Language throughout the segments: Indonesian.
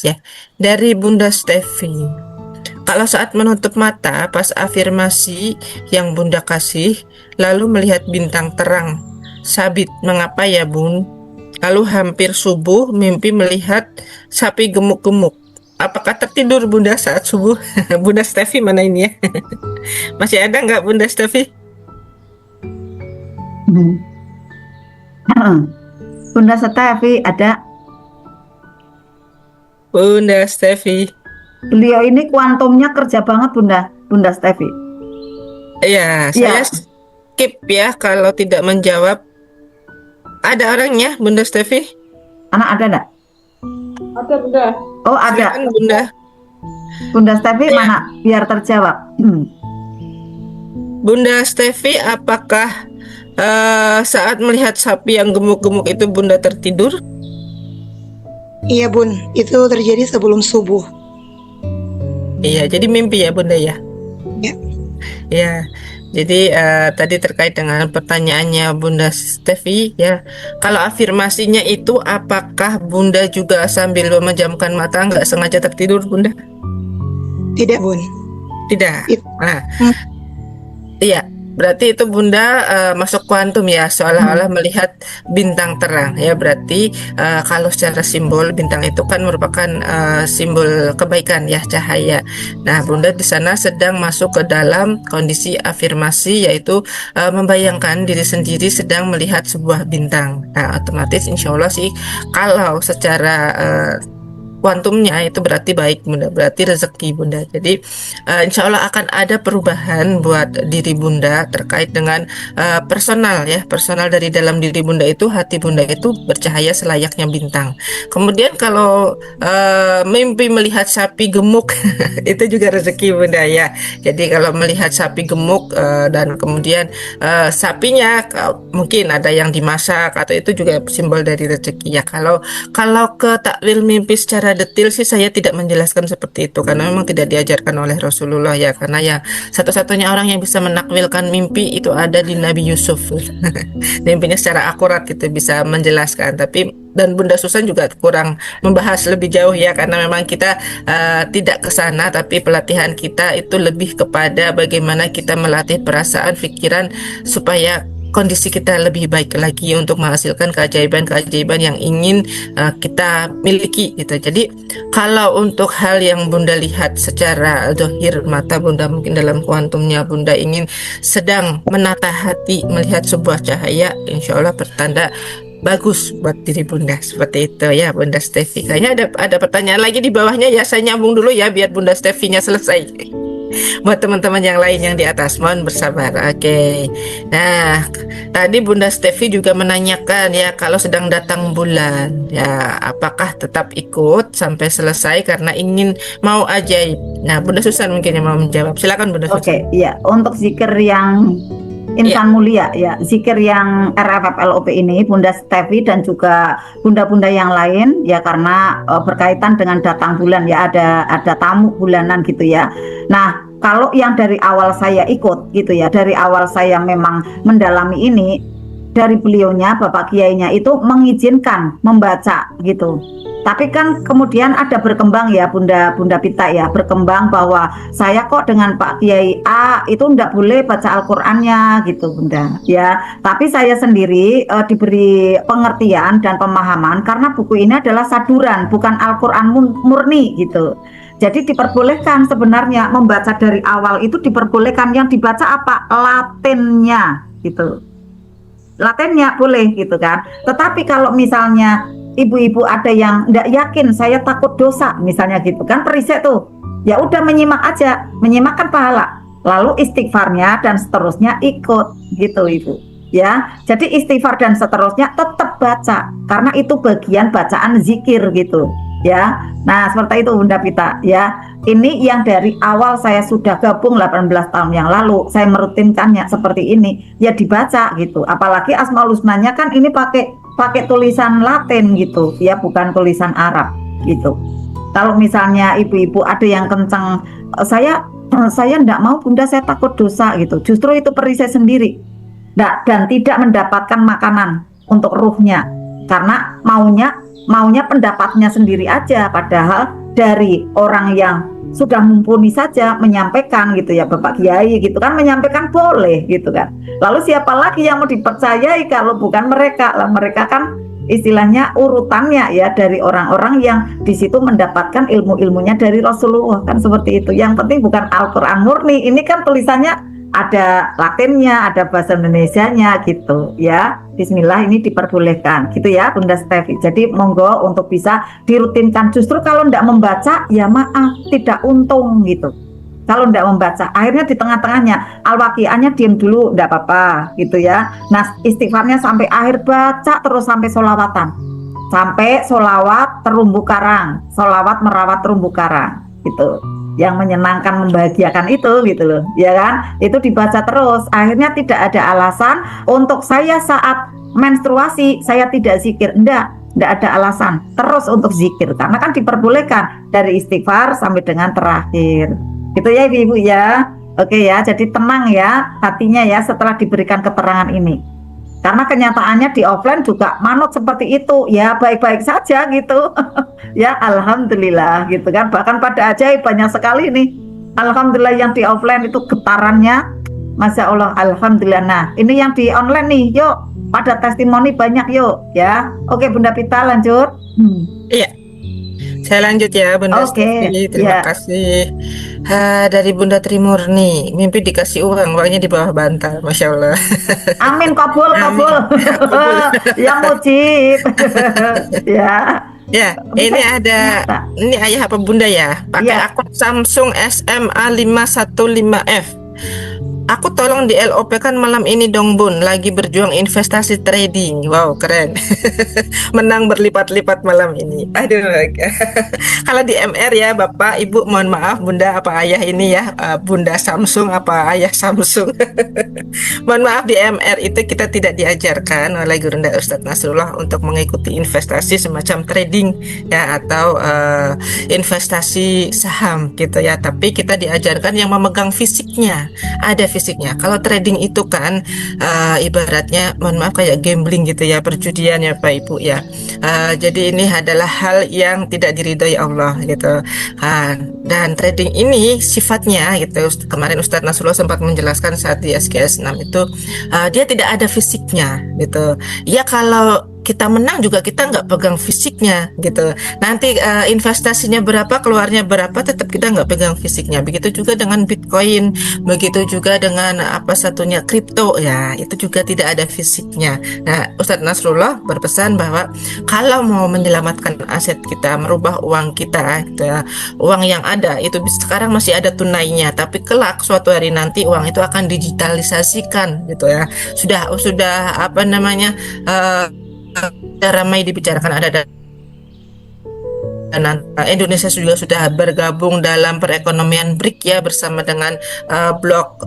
ya dari Bunda Stevi. Kalau saat menutup mata pas afirmasi yang Bunda kasih, lalu melihat bintang terang, sabit, mengapa ya Bun? Lalu hampir subuh mimpi melihat sapi gemuk-gemuk. Apakah tertidur Bunda saat subuh? Bunda Stevi mana ini ya? Masih ada nggak Bunda Stevi? Bunda Stevi ada. Bunda Stevi. Beliau ini kuantumnya kerja banget Bunda Stevi. Ya, saya Ya, skip ya kalau tidak menjawab. Ada orangnya Bunda Stevi? anak ada enggak? Ada Bunda. Oh, ada. Silakan Bunda. Bunda Stevi Ya. mana? Biar terjawab. Bunda Stevi, apakah saat melihat sapi yang gemuk-gemuk itu Bunda tertidur? Iya Bun, itu terjadi sebelum subuh. Iya, jadi mimpi ya Bunda ya? Ya. Ya, jadi tadi terkait dengan pertanyaannya Bunda Stevi ya, kalau afirmasinya itu apakah Bunda juga sambil memejamkan mata nggak sengaja tertidur Bunda? Tidak Bun. Tidak. It- Nah, Hmm. iya, berarti itu Bunda masuk kuantum ya, seolah-olah melihat bintang terang ya. Berarti kalau secara simbol bintang itu kan merupakan simbol kebaikan ya, cahaya. Nah, Bunda di sana sedang masuk ke dalam kondisi afirmasi, yaitu membayangkan diri sendiri sedang melihat sebuah bintang. Nah, otomatis insya Allah sih kalau secara kuantumnya itu berarti baik Bunda, berarti rezeki Bunda. Jadi insya Allah akan ada perubahan buat diri Bunda terkait dengan personal ya, personal dari dalam diri Bunda itu, hati Bunda itu bercahaya selayaknya bintang. Kemudian kalau mimpi melihat sapi gemuk itu juga rezeki Bunda ya. Jadi kalau melihat sapi gemuk dan kemudian sapinya mungkin ada yang dimasak atau itu juga simbol dari rezeki ya. Kalau ke takwil mimpi secara detail sih saya tidak menjelaskan seperti itu karena memang tidak diajarkan oleh Rasulullah ya, karena ya satu-satunya orang yang bisa menakwilkan mimpi itu ada di Nabi Yusuf. Mimpinya secara akurat gitu bisa menjelaskan, tapi dan Bunda Susan juga kurang membahas lebih jauh ya, karena memang kita tidak ke sana, tapi pelatihan kita itu lebih kepada bagaimana kita melatih perasaan, pikiran supaya kondisi kita lebih baik lagi untuk menghasilkan keajaiban-keajaiban yang ingin kita miliki gitu. Jadi kalau untuk hal yang Bunda lihat secara zahir mata Bunda, mungkin dalam kuantumnya Bunda ingin sedang menata hati melihat sebuah cahaya, insya Allah pertanda bagus buat diri Bunda, seperti itu ya Bunda Stevi. Kayaknya ada pertanyaan lagi di bawahnya ya, saya nyambung dulu ya biar Bunda Stevinya selesai. Buat teman-teman yang lain yang di atas mohon bersabar. Oke. Nah, tadi Bunda Stevi juga menanyakan ya, kalau sedang datang bulan ya apakah tetap ikut sampai selesai karena ingin mau ajaib. Nah, Bunda Susan mungkin yang mau menjawab. Silakan Bunda Susan. Oke, iya. Untuk zikir yang insan mulia ya, zikir yang RFFLOP ini Bunda Stevi dan juga bunda-bunda yang lain ya, karena berkaitan dengan datang bulan ya, ada tamu bulanan gitu ya. Nah, kalau yang dari awal saya ikut gitu ya, dari awal saya memang mendalami ini, dari beliaunya Bapak Kiainya itu mengizinkan membaca gitu. Tapi kan kemudian ada berkembang ya Bunda Pita ya, berkembang bahwa saya kok dengan Pak Kiai A itu enggak boleh baca Al-Qur'annya gitu Bunda ya. Tapi saya sendiri diberi pengertian dan pemahaman karena buku ini adalah saduran, bukan Al-Qur'an murni gitu. Jadi diperbolehkan sebenarnya membaca dari awal itu, diperbolehkan. Yang dibaca apa? Latennya gitu. Latennya boleh gitu kan. Tetapi kalau misalnya ibu-ibu ada yang enggak yakin, saya takut dosa misalnya gitu kan, perisek tuh. Ya udah menyimak aja, menyimak kan pahala. Lalu istighfarnya dan seterusnya ikut gitu Ibu. Ya, jadi istighfar dan seterusnya tetap baca karena itu bagian bacaan zikir gitu. Ya. Nah, seperti itu Bunda Pita ya. Ini yang dari awal saya sudah gabung 18 tahun yang lalu, saya merutinkannya seperti ini. Ya dibaca gitu. Apalagi Asmaul Husnanya kan ini pakai tulisan Latin gitu, ya bukan tulisan Arab gitu. Kalau misalnya ibu-ibu ada yang kencang, saya enggak mau Bunda, saya takut dosa gitu. Justru itu perisai sendiri. Dan tidak mendapatkan makanan untuk ruhnya. karena maunya pendapatnya sendiri aja, padahal dari orang yang sudah mumpuni saja menyampaikan gitu ya, Bapak Kiai gitu kan, menyampaikan boleh gitu kan. Lalu siapa lagi yang mau dipercayai kalau bukan mereka lah? Mereka kan istilahnya urutannya ya dari orang-orang yang di situ mendapatkan ilmu-ilmunya dari Rasulullah, kan seperti itu. Yang penting bukan Al-Quran murni, ini kan tulisannya ada Latinnya, ada bahasa Indonesianya gitu ya. Bismillah, ini diperbolehkan gitu ya Bunda Stevi. Jadi monggo untuk bisa dirutinkan. Justru kalau tidak membaca ya maaf, tidak untung gitu. Kalau tidak membaca, akhirnya di tengah-tengahnya Al-Waqiahnya diam dulu, tidak apa-apa gitu ya. Nah, istighfarnya sampai akhir, baca terus sampai sholawatan, sampai sholawat terumbu karang, sholawat merawat terumbu karang gitu, yang menyenangkan, membahagiakan itu gitu loh, ya kan? Itu dibaca terus. Akhirnya tidak ada alasan untuk saya saat menstruasi saya tidak zikir. Tidak ada alasan terus untuk zikir, karena kan diperbolehkan dari istighfar sampai dengan terakhir. Gitu ya Ibu ya. Oke ya, jadi tenang ya hatinya ya setelah diberikan keterangan ini. Karena kenyataannya di offline juga manut seperti itu ya, baik-baik saja gitu. Ya alhamdulillah gitu kan. Bahkan pada ajaib banyak sekali nih, alhamdulillah yang di offline itu getarannya Masya Allah, alhamdulillah. Nah ini yang di online nih, yuk pada testimoni banyak yuk ya. Oke Bunda Pita lanjut. Iya, saya lanjut ya Bunda Oke, Stevi, terima ya. kasih. Dari Bunda Trimurni, mimpi dikasih uang, uangnya di bawah bantal, Masya Allah. Amin, kabul, Amin. kabul. Kabul. Yang mujib. Ya, Ya, bisa ini ada, Kak. ini ayah apa Bunda ya, pakai Ya, akun Samsung SMA 515F. Aku tolong di LOP kan malam ini dong Bun, lagi berjuang investasi trading. Wow, keren. Menang berlipat-lipat malam ini. Aduh. Kalau di MR ya Bapak, Ibu mohon maaf Bunda apa ayah ini ya, Bunda Samsung apa ayah Samsung. Mohon maaf, di MR itu kita tidak diajarkan oleh Gurunda Ustadz Nasrullah untuk mengikuti investasi semacam trading ya, atau investasi saham gitu ya. Tapi kita diajarkan yang memegang fisiknya, ada fisiknya. Kalau trading itu kan ibaratnya mohon maaf kayak gambling gitu ya, perjudian ya Pak Ibu ya. Jadi ini adalah hal yang tidak diridhoi Allah gitu. Dan trading ini sifatnya gitu, kemarin Ustadz Nasrullah sempat menjelaskan saat di SKS 6 itu, dia tidak ada fisiknya gitu ya. Kalau kita menang juga kita nggak pegang fisiknya gitu. Nanti investasinya berapa, keluarnya berapa, tetap kita nggak pegang fisiknya. Begitu juga dengan Bitcoin, begitu juga dengan apa satunya kripto ya, itu juga tidak ada fisiknya. Nah, Ustadz Nasrullah berpesan bahwa kalau mau menyelamatkan aset kita, merubah uang kita gitu ya, uang yang ada itu sekarang masih ada tunainya, tapi kelak suatu hari nanti uang itu akan digitalisasikan gitu ya. Sudah apa namanya, ramai dibicarakan, ada dan Indonesia juga sudah bergabung dalam perekonomian BRIC ya, bersama dengan blok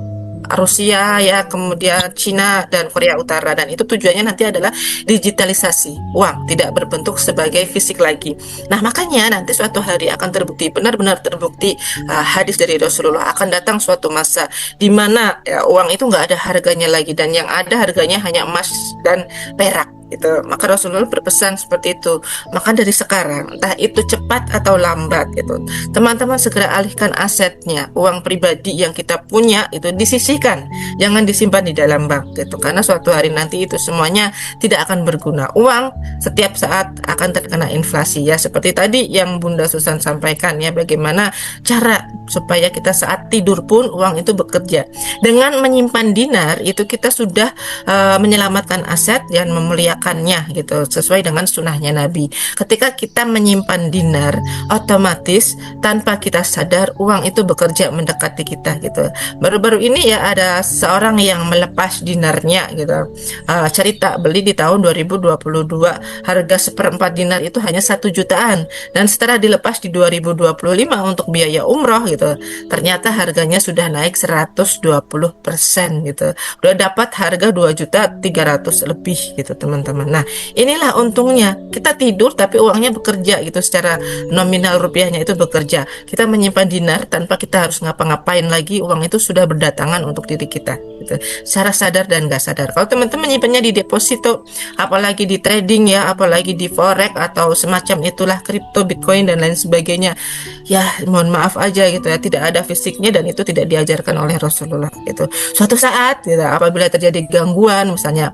Rusia ya, kemudian Cina dan Korea Utara, dan itu tujuannya nanti adalah digitalisasi uang, tidak berbentuk sebagai fisik lagi. Nah makanya nanti suatu hari akan terbukti, benar-benar terbukti, hadis dari Rasulullah, akan datang suatu masa di mana ya, uang itu nggak ada harganya lagi, dan yang ada harganya hanya emas dan perak gitu. Maka Rasulullah berpesan seperti itu. Maka dari sekarang, entah itu cepat atau lambat gitu, teman-teman segera alihkan asetnya, uang pribadi yang kita punya itu disisihkan, jangan disimpan di dalam bank gitu, karena suatu hari nanti itu semuanya tidak akan berguna. Uang setiap saat akan terkena inflasi ya, seperti tadi yang Bunda Susan sampaikan ya, bagaimana cara supaya kita saat tidur pun uang itu bekerja. Dengan menyimpan dinar itu kita sudah menyelamatkan aset dan memuliakannya gitu, sesuai dengan sunnahnya Nabi. Ketika kita menyimpan dinar, otomatis tanpa kita sadar uang itu bekerja mendekati kita gitu. Baru-baru ini ya ada seorang yang melepas dinarnya gitu. Cerita beli di tahun 2022, harga seperempat dinar itu hanya 1 jutaan, dan setelah dilepas di 2025 untuk biaya umroh gitu, ternyata harganya sudah naik 120% gitu. Udah dapat harga 2.300.000 lebih gitu teman-teman. teman-teman. Nah, inilah untungnya kita tidur tapi uangnya bekerja gitu, secara nominal rupiahnya itu bekerja. Kita menyimpan dinar tanpa kita harus ngapa-ngapain lagi, uang itu sudah berdatangan untuk diri kita gitu, secara sadar dan nggak sadar. Kalau teman-teman nyimpannya di deposito, apalagi di trading ya, apalagi di forex atau semacam itulah, kripto, bitcoin dan lain sebagainya, ya mohon maaf aja gitu ya, tidak ada fisiknya dan itu tidak diajarkan oleh Rasulullah gitu. Suatu saat gitu, apabila terjadi gangguan misalnya,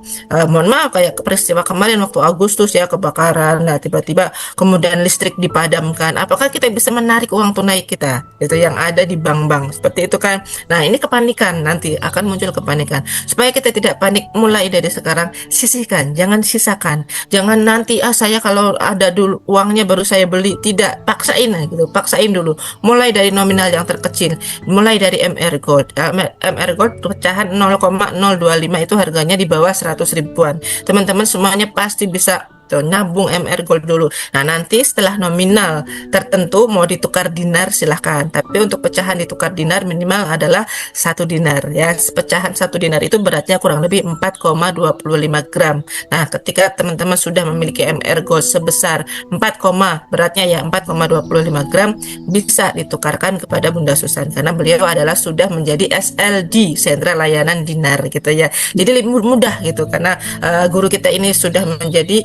mohon maaf kayak peristiwa kemarin waktu Agustus ya, kebakaran, nah tiba-tiba kemudian listrik dipadamkan, apakah kita bisa menarik uang tunai kita itu yang ada di bank-bank seperti itu kan? Nah, ini kepanikan, nanti akan muncul kepanikan. Supaya kita tidak panik, mulai dari sekarang sisihkan, jangan sisakan, jangan nanti saya kalau ada dulu uangnya baru saya beli, tidak, paksain gitu, paksain dulu, mulai dari nominal yang terkecil, mulai dari MR Gold. MR Gold pecahan 0,025 itu harganya di bawah 100 ribuan. Teman-teman semuanya pasti bisa tuh, nabung MR Gold dulu. Nah, nanti setelah nominal tertentu mau ditukar dinar silahkan. Tapi untuk pecahan ditukar dinar minimal adalah 1 dinar ya. Pecahan 1 dinar itu beratnya kurang lebih 4,25 gram. Nah, ketika teman-teman sudah memiliki MR Gold sebesar 4, beratnya ya 4,25 gram, bisa ditukarkan kepada Bunda Susan karena beliau adalah sudah menjadi SLD, Sentra Layanan Dinar gitu ya. Jadi lebih mudah gitu karena guru kita ini sudah menjadi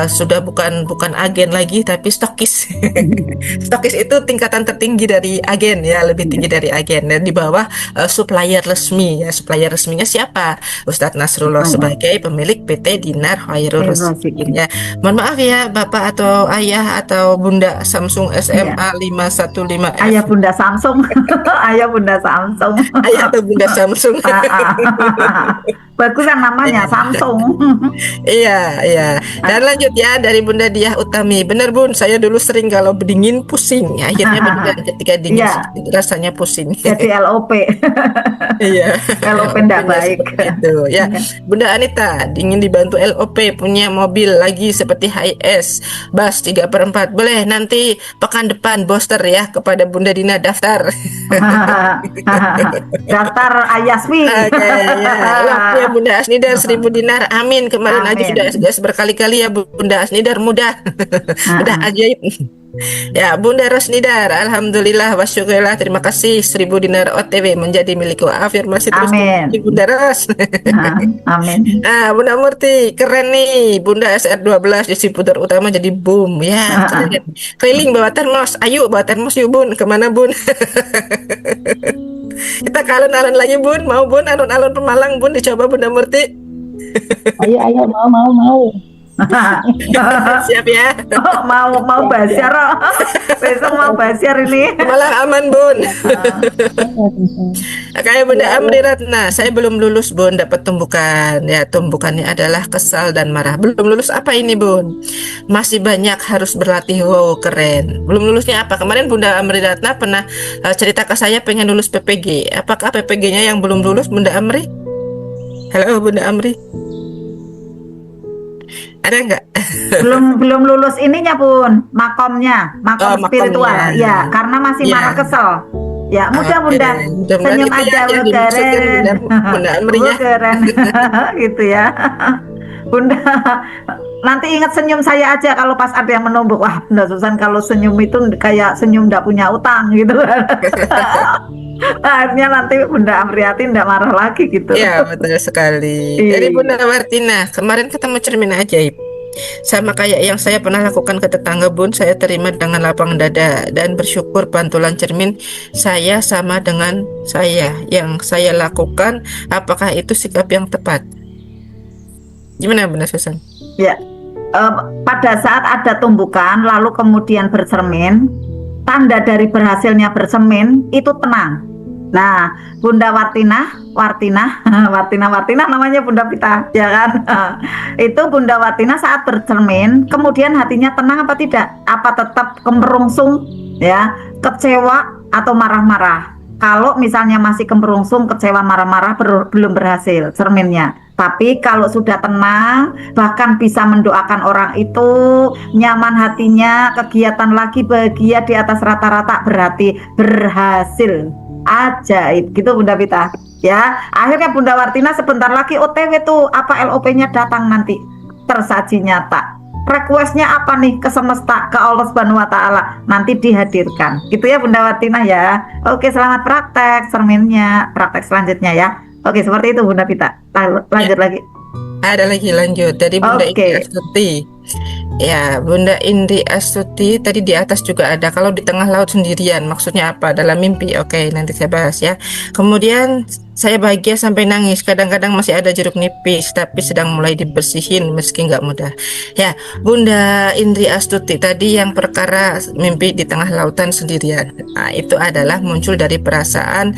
sudah bukan agen lagi tapi stokis. Stokis itu tingkatan tertinggi dari agen ya, lebih tinggi dari agen, dan di bawah supplier resmi ya. Supplier resminya siapa? Ustadz Nasrullah sebagai pemilik PT Dinar Khairul Razikin ya. Mohon maaf ya Bapak atau Ayah atau Bunda Samsung SMA 515F. Ayah Bunda Samsung. Ayah Bunda Samsung. Ayah atau Bunda Samsung. Bagus kan namanya Samsung. Iya, iya. Dan lanjut ya dari Bunda Diah Utami. Bener Bun, saya dulu sering kalau dingin pusing. Akhirnya benar ketika dingin Iya. rasanya pusing. Jadi LOP. Iya. LOP enggak Punya baik. seperti itu. Ya, Bunda Anita dingin dibantu LOP, punya mobil lagi seperti HS, bus 3/4. Boleh nanti pekan depan booster ya kepada Bunda Dina daftar. Daftar Ayasmi. Oke, ya. Laku ya Bunda Asnidar 1000 dinar. Amin. Kemarin aja Amin. sudah SGS berkali-kali ya Bunda Asnidar, mudah. Udah ajaib. Ya Bunda Rosnidar, alhamdulillah wa syukurillah, terima kasih 1000 dinar OTW menjadi milikku. Afirmasi terus Amin. Bunda Ros. Amin. Nah, Bunda Murti, keren nih. Bunda SR12 distributor utama jadi boom. Ya, keren. Keliling bawa termos. Ayo bawa termos yuk Bun. Kemana Bun? Kita ke alun-alun lagi Bun. Mau Bun alun-alun Pemalang Bun, dicoba Bunda Murti. Ayo mau. Siap ya. Oh, mau basiar. Besok mau basiar ini. Malah aman Bun. Kayak Bunda Amri Ratna, saya belum lulus Bun, dapat tumbukan. Ya, tumbukannya adalah kesal dan marah. Belum lulus apa ini Bun? Masih banyak harus berlatih. Wow, keren. Belum lulusnya apa? Kemarin Bunda Amri Ratna pernah cerita ke saya pengen lulus PPG. Apakah PPG-nya yang belum lulus Bunda Amri? Halo Bunda Amri. Ada nggak? belum lulus ininya Bun, makom spiritual makomnya. ya, karena masih Ya. marah kesel ya. Mudah Bunda, Mudah-mudahan senyum itu aja yang Bu dimaksudkan keren. Bunda Amri ya. Bu keren. Gitu ya Bunda. Nanti ingat senyum saya aja kalau pas ada yang menumbuk. Wah Bunda Susan kalau senyum itu kayak senyum nggak punya utang gitu. Akhirnya nanti Bunda Amriati nggak marah lagi gitu. Ya betul sekali. Iya. Dari Bunda Martina, kemarin ketemu cermin ajaib. Sama kayak yang saya pernah lakukan ke tetangga Bun, saya terima dengan lapang dada dan bersyukur pantulan cermin saya sama dengan saya. Yang saya lakukan, apakah itu sikap yang tepat? Gimana Bunda Susan? Ya, pada saat ada tumbukan lalu kemudian bercermin, tanda dari berhasilnya bercermin itu tenang. Nah, Bunda Wartina namanya Bunda Pita, ya kan? Itu Bunda Wartina saat bercermin, kemudian hatinya tenang apa tidak? Apa tetap kemerungsung, ya, kecewa atau marah-marah? Kalau misalnya masih kemerungsung, kecewa, marah-marah, belum berhasil cerminnya. Tapi kalau sudah tenang, bahkan bisa mendoakan orang itu, nyaman hatinya, kegiatan lagi, bahagia di atas rata-rata, berarti berhasil. Ajaib gitu Bunda Pita. Ya, akhirnya Bunda Wartina sebentar lagi OTW tuh, apa LOP-nya datang nanti. tersaji nyata. Requestnya apa nih ke semesta, ke Allah Subhanahu Wa Taala, nanti dihadirkan. Gitu ya Bunda Watina ya. Oke, selamat praktek cerminnya, praktek selanjutnya ya. Oke, seperti itu Bunda Pita. Lanjut lagi. Ada lagi lanjut dari Bunda Indri Oke. Astuti. Ya, Bunda Indri Astuti tadi di atas juga ada. Kalau di tengah laut sendirian, maksudnya apa? Dalam mimpi. Oke, nanti saya bahas ya. Kemudian saya bahagia sampai nangis. Kadang-kadang masih ada jeruk nipis, tapi sedang mulai dibersihin meski nggak mudah. Ya, Bunda Indri Astuti tadi yang perkara mimpi di tengah lautan sendirian. Nah, itu adalah muncul dari perasaan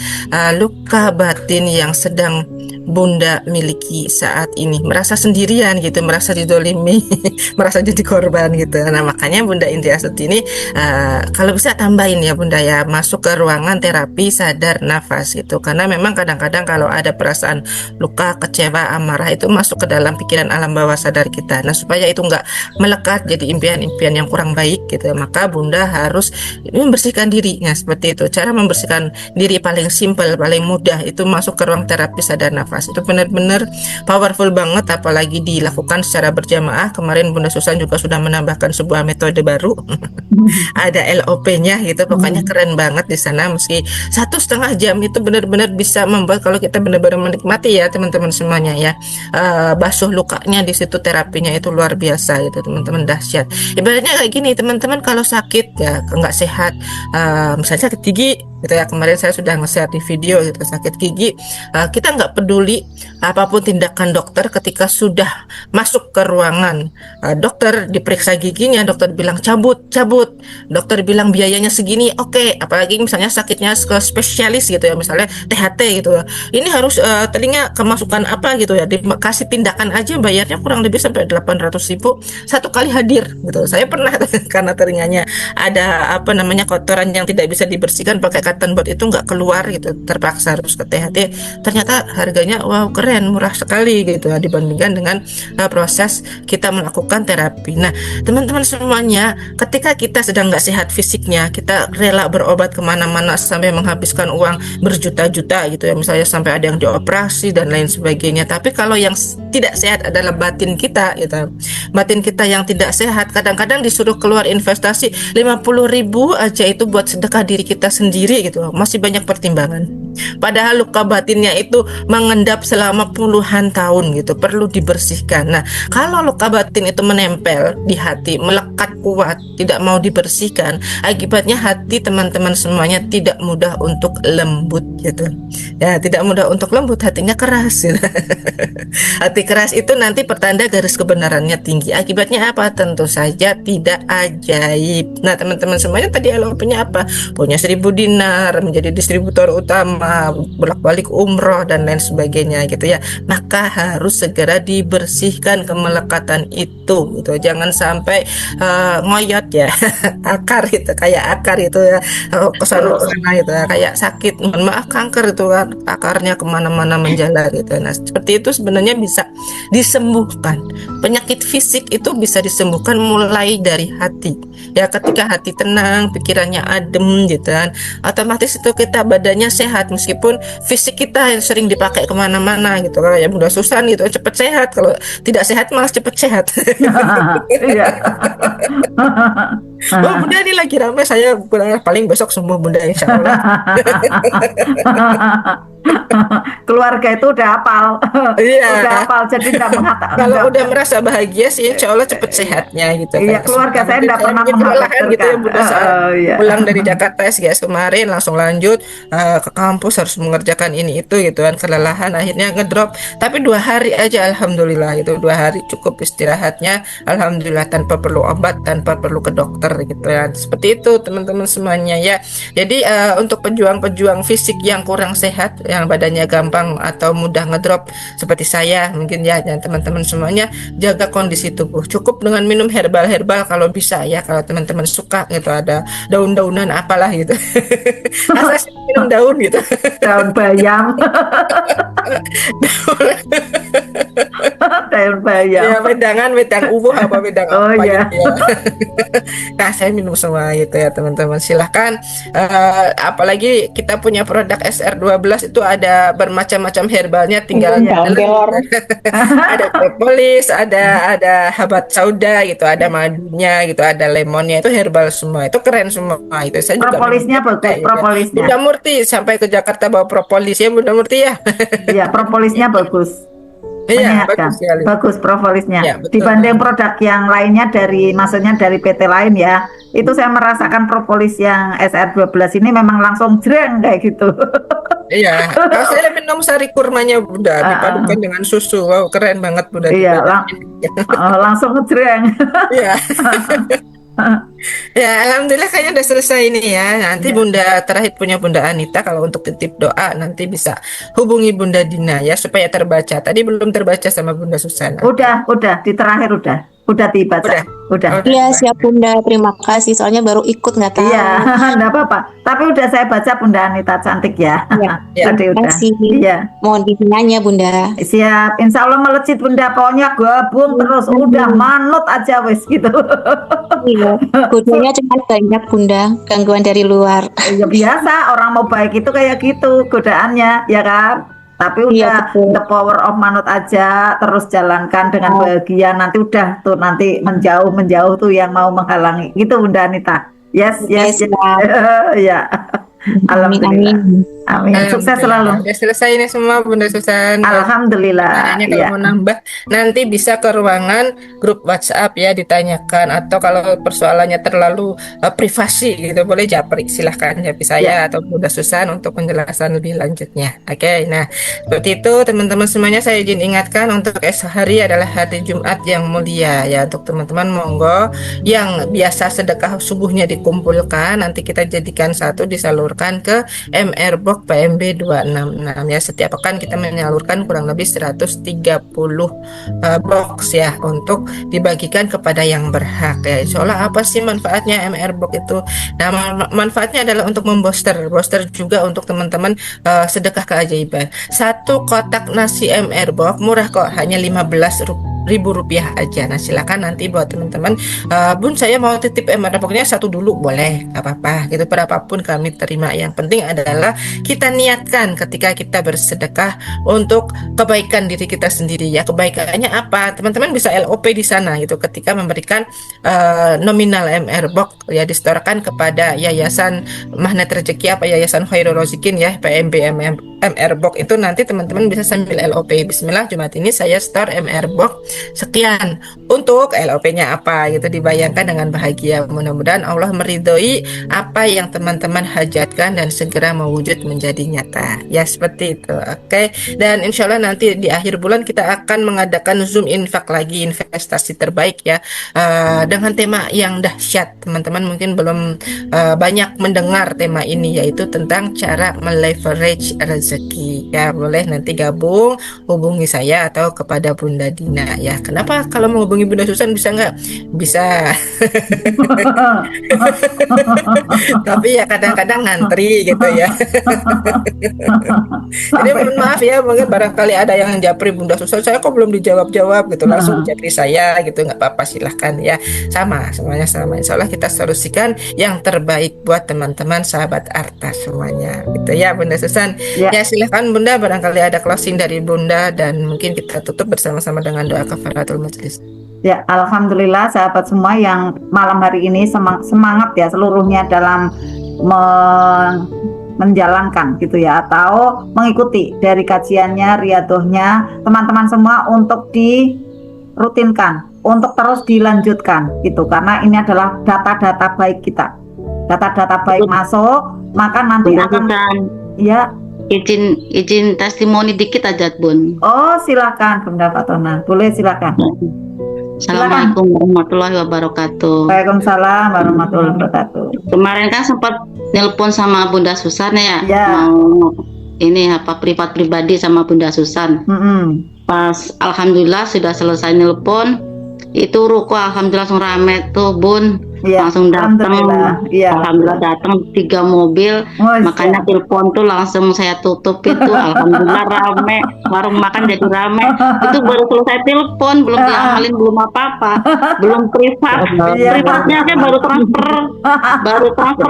luka batin yang sedang Bunda miliki saat ini, merasa sendirian gitu, merasa didolimi, merasa jadi korban gitu. Nah, makanya Bunda Indri Astuti ini kalau bisa tambahin ya Bunda ya, masuk ke ruangan terapi sadar nafas gitu, karena memang kadang-kadang kalau ada perasaan luka, kecewa, amarah itu masuk ke dalam pikiran alam bawah sadar kita. Nah, supaya itu nggak melekat jadi impian-impian yang kurang baik gitu, maka Bunda harus membersihkan diri. Nah, seperti itu cara membersihkan diri paling simpel, paling mudah, itu masuk ke ruang terapi sadar nafas. Itu benar-benar powerful banget, apalagi dilakukan secara berjamaah. Kemarin Bunda Susan juga sudah menambahkan sebuah metode baru, ada LOP-nya gitu. Pokoknya keren banget di sana. Meski 1,5 jam itu benar-benar bisa membuat, kalau kita benar-benar menikmati ya teman-teman semuanya ya, basuh lukanya di situ, terapinya itu luar biasa gitu teman-teman, dahsyat. Ibaratnya kayak gini teman-teman, kalau sakit ya nggak sehat, misalnya sakit gigi gitu ya, kemarin saya sudah nge-share di video gitu, sakit gigi, kita nggak peduli apapun tindakan dokter. Ketika sudah masuk ke ruangan dokter, diperiksa giginya, dokter bilang cabut, dokter bilang biayanya segini, oke. Apalagi misalnya sakitnya ke spesialis gitu ya, misalnya THT gitu, ini harus telinga kemasukan apa gitu ya, dikasih tindakan aja bayarnya kurang lebih sampai 800.000 satu kali hadir gitu. Saya pernah karena telinganya ada apa namanya kotoran yang tidak bisa dibersihkan pakai cotton bud, itu nggak keluar gitu, terpaksa harus ke THT. Ternyata harganya wow, keren, murah sekali gitu ya, dibandingkan dengan proses kita melakukan terapi. Nah, teman-teman semuanya, ketika kita sedang nggak sehat fisiknya, kita rela berobat kemana-mana sampai menghabiskan uang berjuta-juta gitu ya, misalnya sampai ada yang dioperasi dan lain sebagainya. Tapi kalau yang tidak sehat adalah batin kita gitu, batin kita yang tidak sehat, kadang-kadang disuruh keluar investasi 50.000 aja itu buat sedekah diri kita sendiri gitu, masih banyak pertimbangan. Padahal luka batinnya itu mengendap selama puluhan tahun gitu, perlu dibersihkan. Nah, kalau luka batin itu menempel di hati, melekat kuat, tidak mau dibersihkan, akibatnya hati teman-teman semuanya tidak mudah untuk lembut gitu. Ya, tidak mudah untuk lembut, hatinya keras gitu. Hati keras itu nanti pertanda garis kebenarannya tinggi. Akibatnya apa? Tentu saja tidak ajaib. Nah, teman-teman semuanya tadi LOP-nya apa? Punya 1.000 dinar, menjadi distributor utama, bolak-balik umroh dan lain sebagainya gitu ya. Maka harus segera dibersihkan kemelekatan itu gitu. Jangan sampai ngoyot ya. Akar itu, kayak akar itu ya, kesana gitu ya, kayak sakit, mohon maaf, kanker itu kan, akarnya kemana-mana menjalar gitu. Nah, seperti itu sebenarnya bisa disembuhkan. Penyakit fisik itu bisa disembuhkan mulai dari hati ya. Ketika hati tenang, pikirannya adem gitu kan, otomatis itu kita badannya sehat, meskipun fisik kita yang sering dipakai kemana-mana gitu. Kalau ya Bunda Susan gitu cepet sehat, kalau tidak sehat malah cepet sehat. Iya. Oh, Bunda ini lagi ramai, saya paling besok sembuh Bunda, insya Allah. Keluarga itu udah hafal, Iya. udah hafal, jadi nggak mengatakan. Kalau udah merasa bahagia sih, insya Allah cepet sehatnya gitu. Iya, Kayak keluarga saya nggak pernah kelelahan gitu ya Bunda, saat iya. pulang dari Jakarta guys kemarin langsung lanjut ke kampus, harus mengerjakan ini itu gitu kan, kelelahan akhirnya ngedrop. Tapi 2 hari aja alhamdulillah, itu 2 hari cukup istirahatnya, alhamdulillah, tanpa perlu obat, tanpa perlu ke dokter gitu ya. Seperti itu teman-teman semuanya ya. Jadi untuk pejuang-pejuang fisik yang kurang sehat, yang badannya gampang atau mudah ngedrop seperti saya mungkin ya, dan teman-teman semuanya, jaga kondisi tubuh. Cukup dengan minum herbal-herbal kalau bisa ya, kalau teman-teman suka gitu, ada daun-daunan apalah gitu. Asal minum daun gitu. Daun bayam. Daun Ya, bayam. wedang ubuh apa wedang Oh apa iya. gitu ya. Nah, saya minum semua gitu ya teman-teman. Silahkan, apalagi kita punya produk SR12 itu ada bermacam-macam herbalnya, tinggal Untung Iya. daun kelor. ada propolis, ada habat sauda gitu, ada madunya gitu, ada lemonnya, itu herbal semua. Itu keren semua. Itu saya juga minum Propolisnya juga bagus, gitu ya. propolisnya. Bunda Murti sampai ke Jakarta bawa propolis ya Bunda Murti ya. Iya, propolisnya bagus. Iya, bagus Menyehatkan. sekali. Bagus propolisnya. Ya, betul Dibanding banget. produk yang lainnya maksudnya dari PT lain ya. Itu saya merasakan propolis yang SR12 ini memang langsung jreng kayak gitu. Iya, kalau saya minum sari kurmanya Bunda Ah, dipadukan ah. dengan susu. Wow, keren banget Bunda Iya, dibanyakin. langsung jreng. Iya. Ya, alhamdulillah kayaknya udah selesai ini ya. Nanti Iya. Bunda terakhir punya Bunda Anita kalau untuk titip doa nanti bisa hubungi Bunda Dina ya supaya terbaca. Tadi belum terbaca sama Bunda Susana. Udah, di terakhir udah dibaca. Udah. Udah. Oh, Iya, udah. siap Bunda. Terima kasih. Soalnya baru ikut nggak tahu. Iya, enggak apa-apa. Tapi udah saya baca Bunda Anita cantik ya. Iya. Ya. Tadi Terima udah. kasih. Iya. Mohon dizinanya Bunda. Siap, insya Allah melejit Bunda, pokoknya gabung terus, udah manut aja wis gitu. Iya. Godaannya cuma banyak Bunda. Gangguan dari luar. Ya biasa, orang mau baik itu kayak gitu godaannya, ya kan? Tapi Iya, udah betul. the power of manut aja, terus jalankan dengan Oh. bahagia. Nanti udah tuh nanti menjauh tuh yang mau menghalangi. Gitu Bunda Anita. Yes. Yes, siap. Ya, Amin, alhamdulillah. amin. Amin. Sukses Alhamdulillah. selalu. Udah selesai ini semua Bunda Susan. Alhamdulillah. Pertanyaannya kalau Ya. mau nambah nanti bisa ke ruangan grup WhatsApp ya ditanyakan, atau kalau persoalannya terlalu privasi gitu boleh japri, silahkan japri saya atau Bunda Susan untuk penjelasan lebih lanjutnya. Oke, nah seperti itu teman-teman semuanya, saya izin ingatkan untuk esok hari adalah hari Jumat yang mulia ya. Untuk teman-teman monggo yang biasa sedekah subuhnya dikumpulkan, nanti kita jadikan satu disalurkan ke MR Box PMB 266 ya. Setiap pekan kita menyalurkan kurang lebih 130 box ya untuk dibagikan kepada yang berhak ya. Insya Allah apa sih manfaatnya MR Box itu? Nah, manfaatnya adalah untuk booster juga untuk teman-teman sedekah keajaiban. Satu kotak nasi MR Box murah kok, hanya 15.000 rupiah aja. Nah, silakan nanti buat teman-teman, Bun saya mau titip MR Box-nya satu dulu, boleh, nggak apa-apa gitu, berapapun kami terima. Yang penting adalah kita niatkan ketika kita bersedekah untuk kebaikan diri kita sendiri ya. Kebaikannya apa? Teman-teman bisa LOP di sana gitu ketika memberikan nominal MR Box ya, disetorkan kepada Yayasan Magnet Rezeki apa Yayasan Khairul Rozikin ya, PMB MR Box itu. Nanti teman-teman bisa sambil LOP, Bismillah Jumat ini saya store MR Box sekian, untuk LOP-nya apa gitu dibayangkan dengan bahagia. Mudah-mudahan Allah meridhoi apa yang teman-teman hajatkan dan segera mewujud menjadi nyata ya, seperti itu. Oke, dan insya Allah nanti di akhir bulan kita akan mengadakan Zoom infak lagi, investasi terbaik ya, dengan tema yang dahsyat. Teman-teman mungkin belum banyak mendengar tema ini, yaitu tentang cara meleverage rezeki ya. Boleh nanti gabung, hubungi saya atau kepada Bunda Dina ya. Kenapa kalau mau hubungi Bunda Susan bisa nggak? Bisa. Tapi ya kadang-kadang ngantri gitu ya. Jadi mohon maaf ya, mungkin barangkali ada yang japri Bunda Susan, saya kok belum dijawab-jawab gitu, langsung japri saya gitu, nggak apa-apa, silahkan ya. Sama, semuanya sama. Insya Allah kita solusikan yang terbaik buat teman-teman sahabat Arta semuanya gitu ya Bunda Susan. Ya. Ya silahkan Bunda, barangkali ada closing dari Bunda dan mungkin kita tutup bersama-sama dengan doa kafaratul majelis. Ya, alhamdulillah sahabat semua yang malam hari ini semangat ya seluruhnya dalam menjalankan gitu ya, atau mengikuti dari kajiannya, riadohnya teman-teman semua untuk dirutinkan, untuk terus dilanjutkan gitu, karena ini adalah data-data baik kita. Data-data baik masuk, maka nanti Bunda akan Susan, ya. izin testimoni dikit aja Bun. Oh, silakan Bunda Fatona, boleh silakan. Assalamualaikum warahmatullahi wabarakatuh. Waalaikumsalam warahmatullahi wabarakatuh. Kemarin kan sempat nelpon sama Bunda Susan ya, Ya. mau ini apa privat pribadi sama Bunda Susan. Pas alhamdulillah sudah selesai nelpon, itu ruko alhamdulillah langsung rame tuh Bun. Iya, langsung datang. alhamdulillah. Iya. Alhamdulillah datang 3 mobil. Masya Makanya telepon tuh langsung saya tutup itu. Alhamdulillah rame, warung makan jadi rame. Itu baru selesai telepon, belum diamalin, belum apa-apa, belum privat. Iya. Privatnya aja baru transfer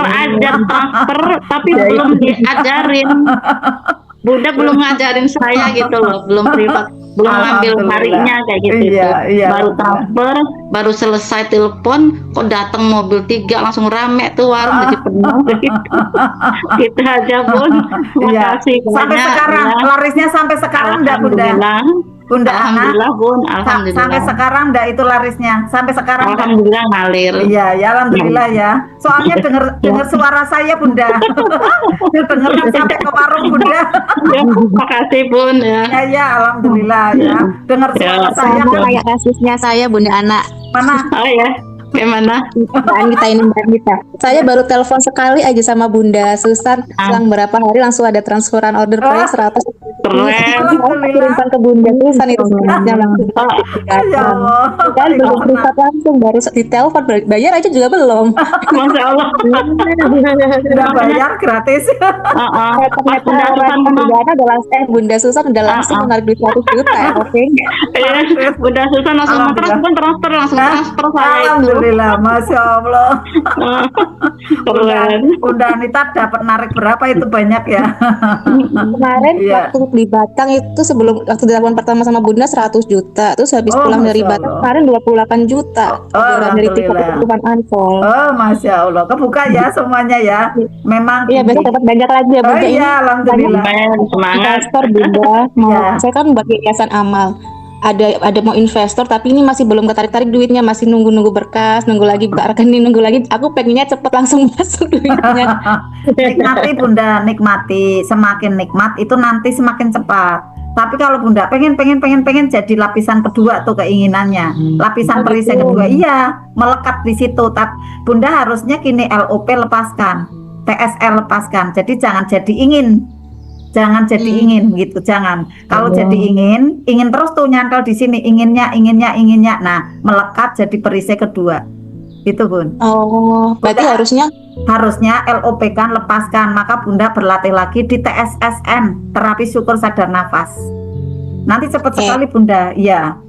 aja transfer, tapi belum diajarin. Bunda belum ngajarin saya gitu loh, belum privat, belum ngambil Alhamdulillah. harinya kayak gitu. Iya, iya, Baru betul. transfer, baru selesai telepon, kok datang mobil 3 langsung rame tuh warung jadi penuh gitu. Gitu aja Bun. Terima Iya. kasih Sampai banyak, sekarang, ya. larisnya sampai sekarang enggak Bunda? Alhamdulillah. Bunda Ana, Alhamdulillah Bun, alhamdulillah. sampai sekarang enggak itu larisnya? Sampai sekarang enggak? Alhamdulillah ngalir. Iya, ya alhamdulillah ya. Soalnya dengar suara saya Bunda. Dengeran sampai ke warung Bunda. Ya, makasih Bun ya. Ya ya, alhamdulillah ya. Dengar suara saya Sama kan kayak kasusnya saya Bunda Ana. mana? Oh ya, gimana? Mbak Anita ini Mbak Anita. Saya baru telepon sekali aja sama Bunda Susan, selang berapa hari langsung ada transferan order price 100. Keren. Kirimkan ke Bunda Susan itu sebenarnya langsung. Ya Allah. Kan belum privat langsung, baru ditelepon, bayar aja juga belum. Masya Allah. Udah bayar gratis. Pas Bunda Susan ngomong, Bunda Susan udah langsung menarik duit 100 juta ya, oke? Bunda Susan langsung transfer langsung transfer saya itu. Alhamdulillah, masya Allah. Keren. Bunda Anita dapat narik berapa itu banyak ya? Kemarin Iya. waktu di Batang itu sebelum waktu telepon pertama sama Bunda 100 juta, terus habis Oh, pulang dari Masya Batang Allah. kemarin 28 juta. Orderan dari tiket Alhamdulillah. bukan unfold. Oh, masya Allah, kebuka ya semuanya ya. Memang. Iya, besok dapat banyak lagi ya Oh Bunda. iya, alhamdulillah. Amin, semangat. Investor Bunda mau Iya. saya kan bagi yayasan amal. Ada mau investor tapi ini masih belum ketarik-tarik duitnya, masih nunggu berkas, nunggu lagi rekening, nunggu lagi. Aku pengennya cepet langsung masuk duitnya. Nikmati Bunda, nikmati. Semakin nikmat itu nanti semakin cepat. Tapi kalau Bunda pengen jadi lapisan kedua tuh keinginannya, lapisan perisai kedua, iya melekat di situ. Tapi Bunda harusnya kini LOP lepaskan, TSL lepaskan. Jadi jangan jadi ingin gitu, jangan. Kalau jadi ingin terus tuh nyantol di sini, inginnya. Nah, melekat jadi perisai kedua. Itu Bun. Oh, berarti Bunda, harusnya LOP kan lepaskan, maka Bunda berlatih lagi di TSSN, terapi syukur sadar nafas. Nanti cepat sekali Bunda. Ya.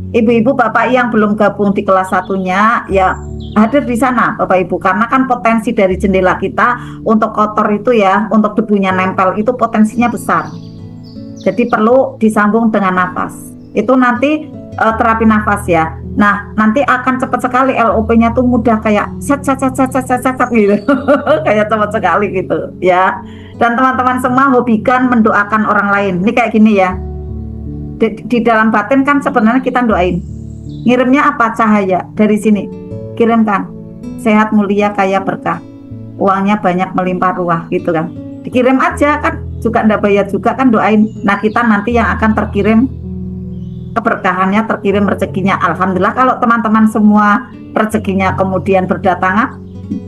Ibu-ibu Bapak yang belum gabung di kelas 1-nya ya hadir di sana Bapak Ibu, karena kan potensi dari jendela kita untuk kotor itu ya, untuk debunya nempel itu potensinya besar. Jadi perlu disambung dengan nafas. Itu nanti terapi nafas ya. Nah, nanti akan cepat sekali LOP-nya tuh mudah kayak set gitu. Kayak cepat sekali gitu ya. Dan teman-teman semua hobikan mendoakan orang lain. Ini kayak gini ya. Di dalam batin kan sebenarnya kita doain. Ngirimnya apa? Cahaya dari sini. Kirimkan. Sehat, mulia, kaya, berkah. Uangnya banyak, melimpah ruah gitu kan. Dikirim aja kan, juga ndak bayar juga kan, doain. Nah, kita nanti yang akan terkirim keberkahannya, terkirim rezekinya. Alhamdulillah kalau teman-teman semua rezekinya kemudian berdatangan,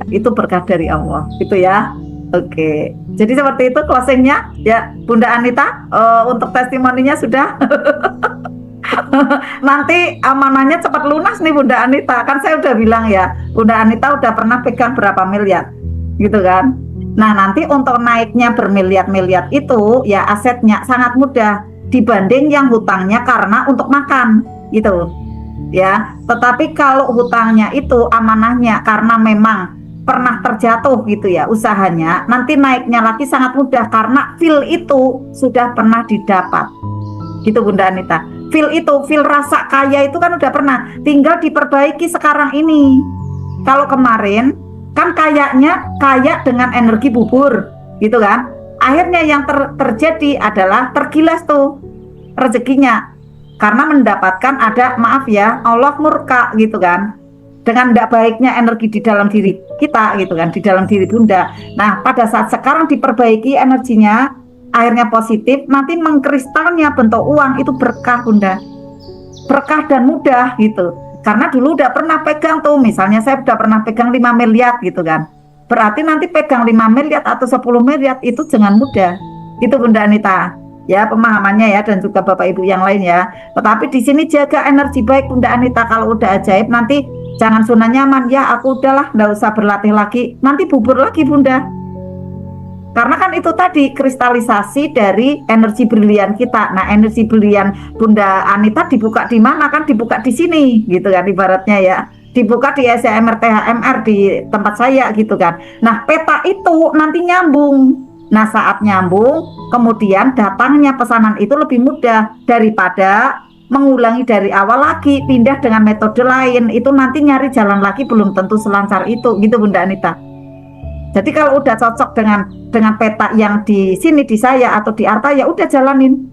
itu berkah dari Allah. Gitu ya. Oke, jadi seperti itu closingnya ya Bunda Anita. Untuk testimoninya sudah. Nanti amanahnya cepat lunas nih Bunda Anita. Kan saya udah bilang ya, Bunda Anita udah pernah pegang berapa miliar, gitu kan. Nah nanti untuk naiknya bermiliar-miliar itu ya asetnya sangat mudah dibanding yang hutangnya karena untuk makan, gitu ya. Tetapi kalau hutangnya itu amanahnya karena memang pernah terjatuh gitu ya usahanya, nanti naiknya lagi sangat mudah karena feel itu sudah pernah didapat, gitu Bunda Anita. Feel rasa kaya itu kan udah pernah, tinggal diperbaiki sekarang ini. Kalau kemarin kan kayaknya kaya dengan energi bubur gitu kan, akhirnya yang terjadi adalah tergilas tuh rezekinya karena mendapatkan ada, maaf ya, Allah murka gitu kan, dengan tidak baiknya energi di dalam diri kita gitu kan, di dalam diri Bunda. Nah pada saat sekarang diperbaiki energinya, akhirnya positif, nanti mengkristalnya bentuk uang itu berkah Bunda, berkah dan mudah gitu. Karena dulu udah pernah pegang tuh, misalnya saya udah pernah pegang 5 miliar gitu kan, berarti nanti pegang 5 miliar atau 10 miliar itu jangan mudah. Itu Bunda Anita ya, pemahamannya ya, dan juga Bapak Ibu yang lain ya. Tetapi di sini jaga energi baik Bunda Anita. Kalau udah ajaib nanti Jangan zona nyaman, ya aku udahlah nggak usah berlatih lagi, nanti bubur lagi Bunda. Karena kan itu tadi kristalisasi dari energi brilian kita. Nah, energi brilian Bunda Anita dibuka di mana? Kan dibuka di sini gitu kan ibaratnya ya. Dibuka di SMR THMR di tempat saya gitu kan. Nah, peta itu nanti nyambung. Nah, saat nyambung, kemudian datangnya pesanan itu lebih mudah daripada mengulangi dari awal lagi, pindah dengan metode lain. Itu nanti nyari jalan lagi belum tentu selancar itu gitu Bunda Anita. Jadi kalau udah cocok dengan peta yang di sini di saya atau di Arta, ya udah jalanin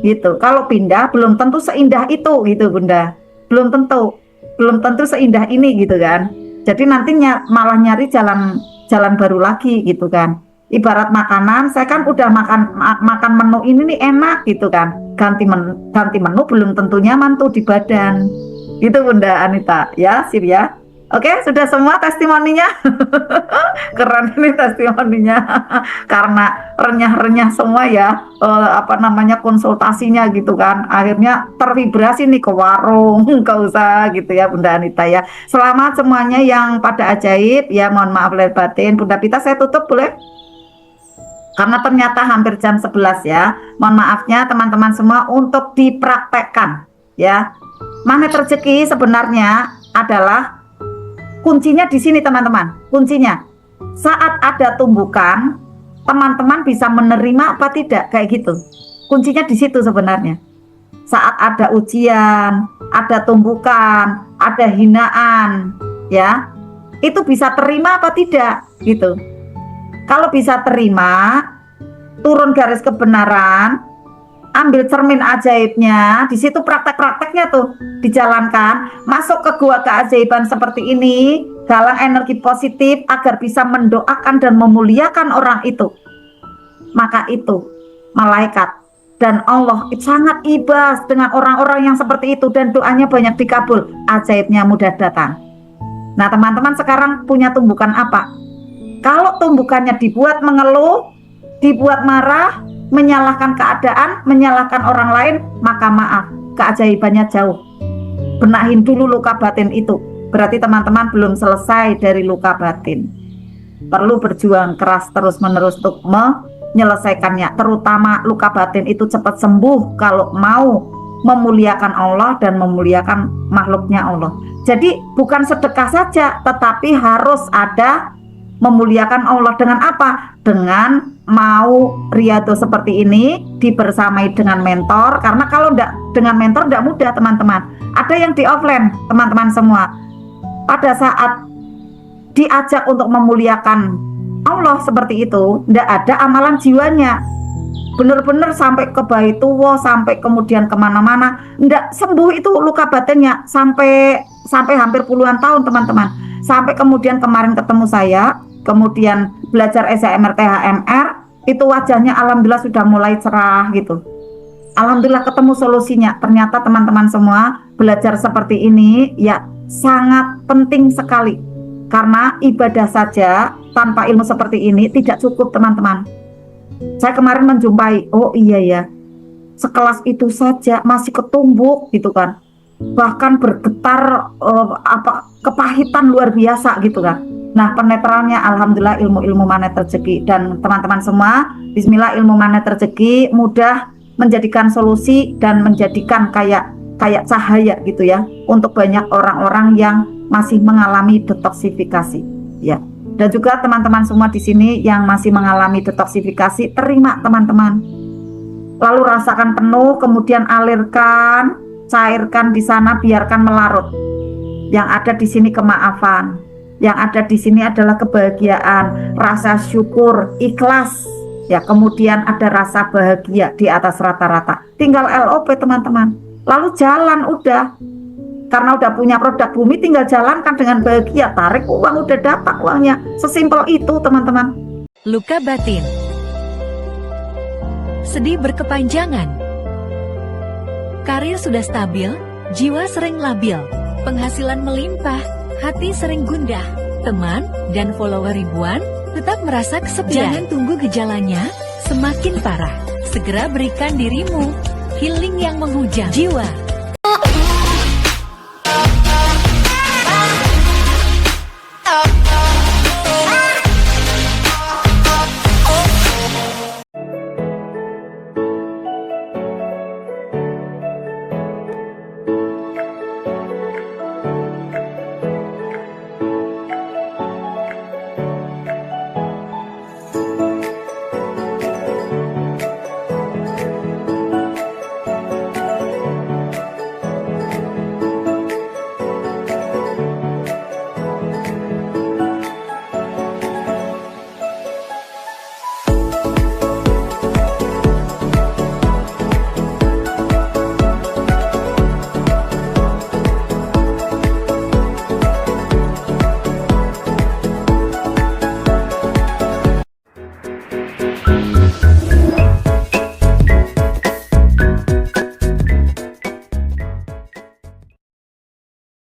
gitu. Kalau pindah belum tentu seindah itu gitu Bunda, belum tentu seindah ini gitu kan. Jadi nantinya malah nyari jalan baru lagi gitu kan. Ibarat makanan, saya kan udah makan menu ini nih enak gitu kan, ganti menu belum tentu nyaman tuh di badan gitu Bunda Anita ya. Sip ya. Oke, sudah semua testimoninya. Keren ini testimoninya. Karena renyah-renyah semua ya, konsultasinya gitu kan. Akhirnya tervibrasi nih ke warung, ke usaha gitu ya Bunda Anita ya. Selamat semuanya yang pada ajaib ya, mohon maaf lahir batin. Bunda Pita saya tutup boleh? Karena ternyata hampir jam 11 ya. Mohon maafnya teman-teman semua untuk dipraktekkan ya. Magnet rezeki sebenarnya adalah kuncinya di sini teman-teman. Kuncinya saat ada tumbukan, teman-teman bisa menerima apa tidak kayak gitu. Kuncinya di situ sebenarnya. Saat ada ujian, ada tumbukan, ada hinaan, ya, itu bisa terima apa tidak gitu. Kalau bisa terima, turun garis kebenaran, ambil cermin ajaibnya, di situ praktek-prakteknya tuh dijalankan, masuk ke gua keajaiban seperti ini, galang energi positif agar bisa mendoakan dan memuliakan orang itu. Maka itu malaikat dan Allah sangat ibas dengan orang-orang yang seperti itu dan doanya banyak dikabul, ajaibnya mudah datang. Nah, teman-teman sekarang punya tumbukan apa? Kalau tumbukannya dibuat mengeluh, dibuat marah, menyalahkan keadaan, menyalahkan orang lain, maka maaf, keajaibannya jauh. Benahin dulu luka batin itu. Berarti teman-teman belum selesai dari luka batin. Perlu berjuang keras terus-menerus untuk menyelesaikannya. Terutama luka batin itu cepat sembuh kalau mau memuliakan Allah dan memuliakan makhluknya Allah. Jadi bukan sedekah saja, tetapi harus ada memuliakan Allah dengan apa? Dengan mau riyadhah seperti ini dibersamai dengan mentor. Karena kalau enggak dengan mentor enggak mudah teman-teman. Ada yang di offline teman-teman semua. Pada saat diajak untuk memuliakan Allah seperti itu, enggak ada amalan jiwanya. Benar-benar sampai ke Baitullah, sampai kemudian kemana-mana, enggak sembuh itu luka batinnya sampai hampir puluhan tahun teman-teman. Sampai kemudian kemarin ketemu saya, kemudian belajar SMR THMR, itu wajahnya alhamdulillah sudah mulai cerah gitu. Alhamdulillah ketemu solusinya. Ternyata teman-teman semua belajar seperti ini ya sangat penting sekali. Karena ibadah saja tanpa ilmu seperti ini tidak cukup teman-teman. Saya kemarin menjumpai, oh iya ya, sekelas itu saja masih ketumbuk gitu kan. Bahkan bergetar kepahitan luar biasa gitu kan. Nah, penetralannya alhamdulillah ilmu-ilmu magnet rezeki. Dan teman-teman semua, bismillah ilmu magnet rezeki mudah menjadikan solusi dan menjadikan kayak cahaya gitu ya untuk banyak orang-orang yang masih mengalami detoksifikasi ya. Dan juga teman-teman semua di sini yang masih mengalami detoksifikasi, terima teman-teman. Lalu rasakan penuh, kemudian alirkan, cairkan di sana, biarkan melarut. Yang ada di sini kemaafan. Yang ada di sini adalah kebahagiaan, rasa syukur, ikhlas, ya. Kemudian ada rasa bahagia di atas rata-rata. Tinggal LOP teman-teman. Lalu jalan udah. Karena udah punya produk bumi, tinggal jalankan dengan bahagia. Tarik uang, udah dapat uangnya. Sesimpel itu teman-teman. Luka batin. Sedih berkepanjangan. Karir sudah stabil, jiwa sering labil, penghasilan melimpah, hati sering gundah, teman dan follower ribuan, tetap merasa kesepian. Jangan tunggu gejalanya semakin parah. Segera berikan dirimu healing yang menghujam jiwa.